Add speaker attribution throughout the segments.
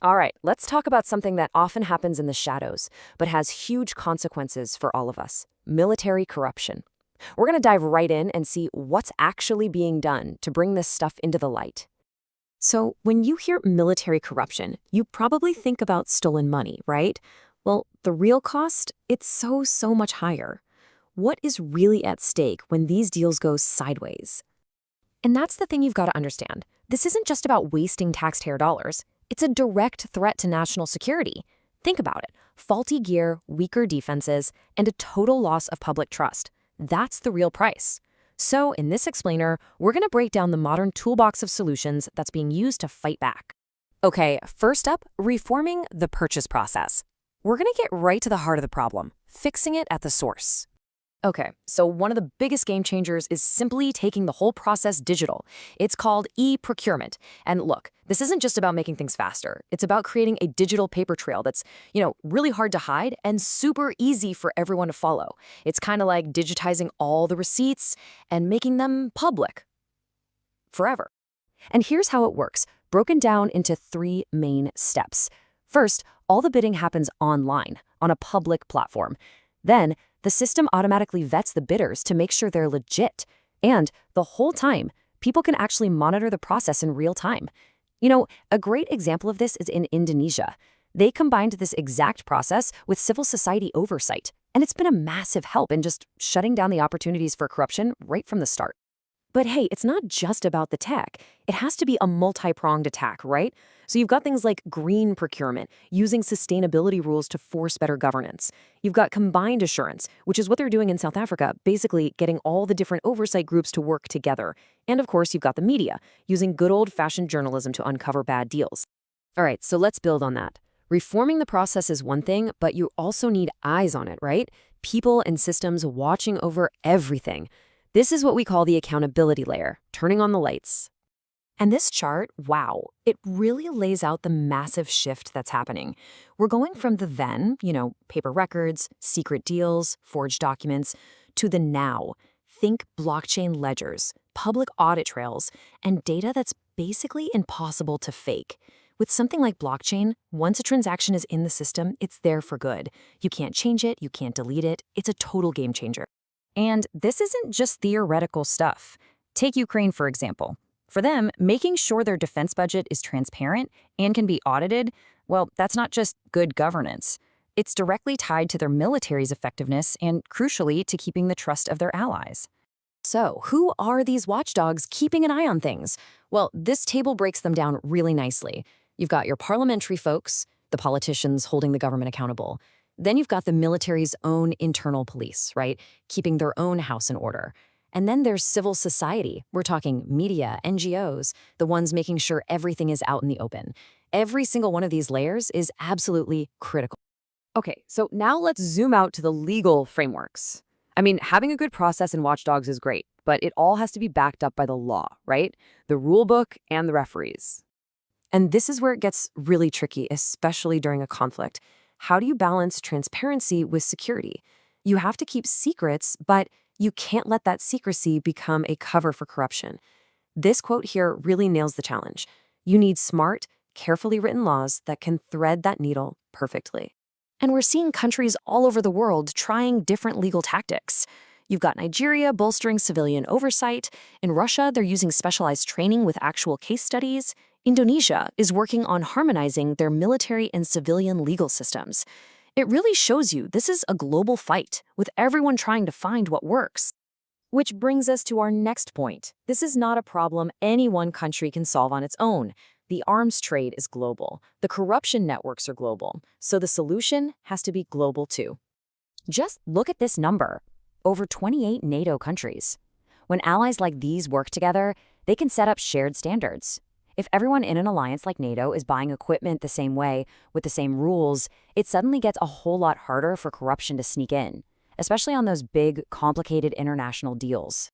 Speaker 1: All right, let's talk about something that often happens in the shadows, but has huge consequences for all of us: military corruption. We're going to dive right in and see what's actually being done to bring this stuff into the light. So, when you hear military corruption, you probably think about stolen money, right? Well, the real cost, it's so much higher. What is really at stake when these deals go sideways? And that's the thing you've got to understand. This isn't just about wasting taxpayer dollars. It's a direct threat to national security. Think about it. Faulty gear, weaker defenses, and a total loss of public trust. That's the real price. So, in this explainer, we're going to break down the modern toolbox of solutions that's being used to fight back. Okay, first up, reforming the purchase process. We're going to get right to the heart of the problem, fixing it at the source. Okay, so one of the biggest game changers is simply taking the whole process digital. It's called e-procurement. And look, this isn't just about making things faster. It's about creating a digital paper trail that's, really hard to hide and super easy for everyone to follow. It's kind of like digitizing all the receipts and making them public forever. And here's how it works, broken down into 3 main steps. First, all the bidding happens online, on a public platform. Then, the system automatically vets the bidders to make sure they're legit. And the whole time, people can actually monitor the process in real time. A great example of this is in Indonesia. They combined this exact process with civil society oversight, and it's been a massive help in just shutting down the opportunities for corruption right from the start. But hey, it's not just about the tech. It has to be a multi-pronged attack, right? So you've got things like green procurement, using sustainability rules to force better governance. You've got combined assurance, which is what they're doing in South Africa, basically getting all the different oversight groups to work together. And of course, you've got the media, using good old-fashioned journalism to uncover bad deals. All right, so let's build on that. Reforming the process is one thing, but you also need eyes on it, right? People and systems watching over everything. This is what we call the accountability layer, turning on the lights. And this chart, wow, it really lays out the massive shift that's happening. We're going from the then, paper records, secret deals, forged documents, to the now. Think blockchain ledgers, public audit trails, and data that's basically impossible to fake. With something like blockchain, once a transaction is in the system, it's there for good. You can't change it, you can't delete it. It's a total game changer. And this isn't just theoretical stuff. Take Ukraine, for example. For them, making sure their defense budget is transparent and can be audited, well, that's not just good governance. It's directly tied to their military's effectiveness and, crucially, to keeping the trust of their allies. So, who are these watchdogs keeping an eye on things? Well, this table breaks them down really nicely. You've got your parliamentary folks, the politicians holding the government accountable. Then you've got the military's own internal police, right? Keeping their own house in order. And then there's civil society. We're talking media, NGOs, the ones making sure everything is out in the open. Every single one of these layers is absolutely critical. Okay, so now let's zoom out to the legal frameworks. I mean, having a good process in watchdogs is great, but it all has to be backed up by the law, right? The rule book and the referees. And this is where it gets really tricky, especially during a conflict. How do you balance transparency with security? You have to keep secrets, but you can't let that secrecy become a cover for corruption. This quote here really nails the challenge. You need smart, carefully written laws that can thread that needle perfectly. And we're seeing countries all over the world trying different legal tactics. You've got Nigeria bolstering civilian oversight. In Russia, they're using specialized training with actual case studies. Indonesia is working on harmonizing their military and civilian legal systems. It really shows you this is a global fight, with everyone trying to find what works. Which brings us to our next point. This is not a problem any one country can solve on its own. The arms trade is global. The corruption networks are global. So the solution has to be global too. Just look at this number. Over 28 NATO countries. When allies like these work together, they can set up shared standards. If everyone in an alliance like NATO is buying equipment the same way, with the same rules, it suddenly gets a whole lot harder for corruption to sneak in, especially on those big, complicated international deals.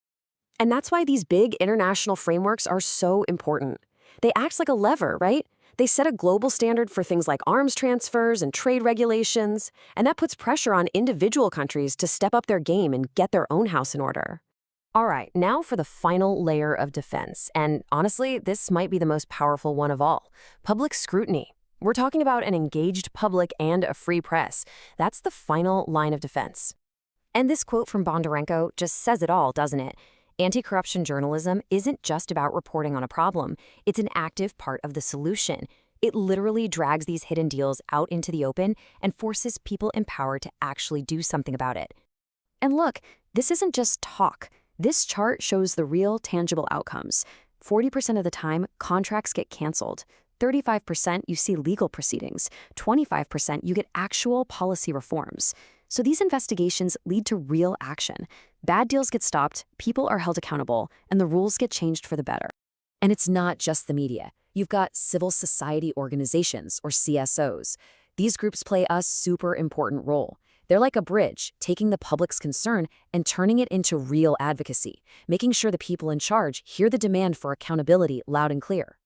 Speaker 1: And that's why these big international frameworks are so important. They act like a lever, right? They set a global standard for things like arms transfers and trade regulations, and that puts pressure on individual countries to step up their game and get their own house in order. All right, now for the final layer of defense, and honestly, this might be the most powerful one of all: public scrutiny. We're talking about an engaged public and a free press. That's the final line of defense. And this quote from Bondarenko just says it all, doesn't it? Anti-corruption journalism isn't just about reporting on a problem. It's an active part of the solution. It literally drags these hidden deals out into the open and forces people in power to actually do something about it. And look, this isn't just talk. This chart shows the real, tangible outcomes. 40% of the time, contracts get canceled. 35% you see legal proceedings. 25% you get actual policy reforms. So these investigations lead to real action. Bad deals get stopped, people are held accountable, and the rules get changed for the better. And it's not just the media. You've got civil society organizations, or CSOs. These groups play a super important role. They're like a bridge, taking the public's concern and turning it into real advocacy, making sure the people in charge hear the demand for accountability loud and clear.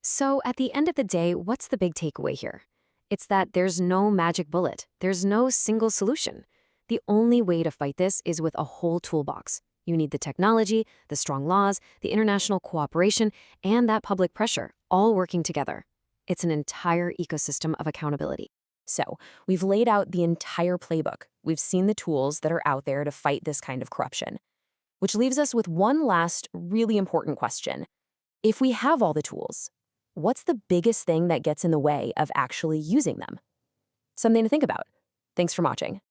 Speaker 1: So at the end of the day, what's the big takeaway here? It's that there's no magic bullet. There's no single solution. The only way to fight this is with a whole toolbox. You need the technology, the strong laws, the international cooperation, and that public pressure, all working together. It's an entire ecosystem of accountability. So, we've laid out the entire playbook. We've seen the tools that are out there to fight this kind of corruption. Which leaves us with one last really important question. If we have all the tools, what's the biggest thing that gets in the way of actually using them? Something to think about. Thanks for watching.